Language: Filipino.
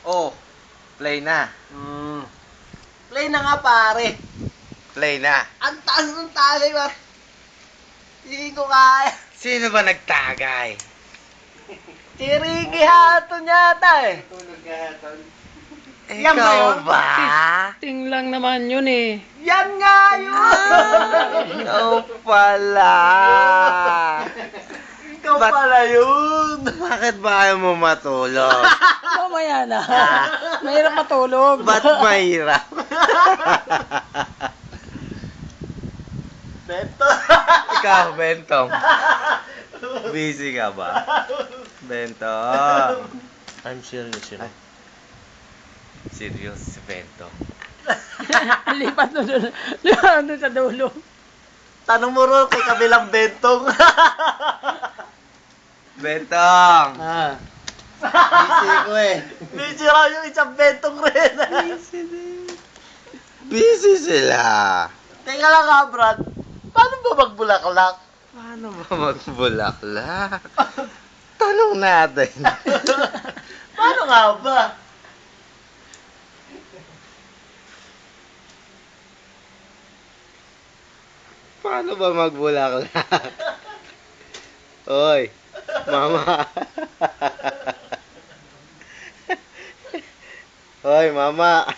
Oh, play na. Play na nga, pare. Play na. Ang taas ng tagay, ba? Hindi ko kaya. Sino ba nagtagay? Si Ricky Hatton yata eh. Yan ba yun? Ikaw ba? Ting lang naman yun eh. Yan nga yun! Ikaw pala. Ikaw pala yun! Bakit ba ayaw mo matulog? Mamaya na. Mahirap matulog. Ba't mahirap? Beto! Ikaw, Bentong. Busy ka ba? Bentong. I'm serious, you know. Serious si Bentong. Lipat na doon. Lipat doon sa dulo. Tanong mo ro kay kabilang bentong. Bentong! Busy ko eh. Busy raw yung isang bentong rin. Busy sila. Teka lang nga, Brad. Paano ba magbulaklak? Paano ba magbulaklak? Tanong natin. Paano nga ba? Paano ba magbulaklak? Oy, mama. Hoy, mama.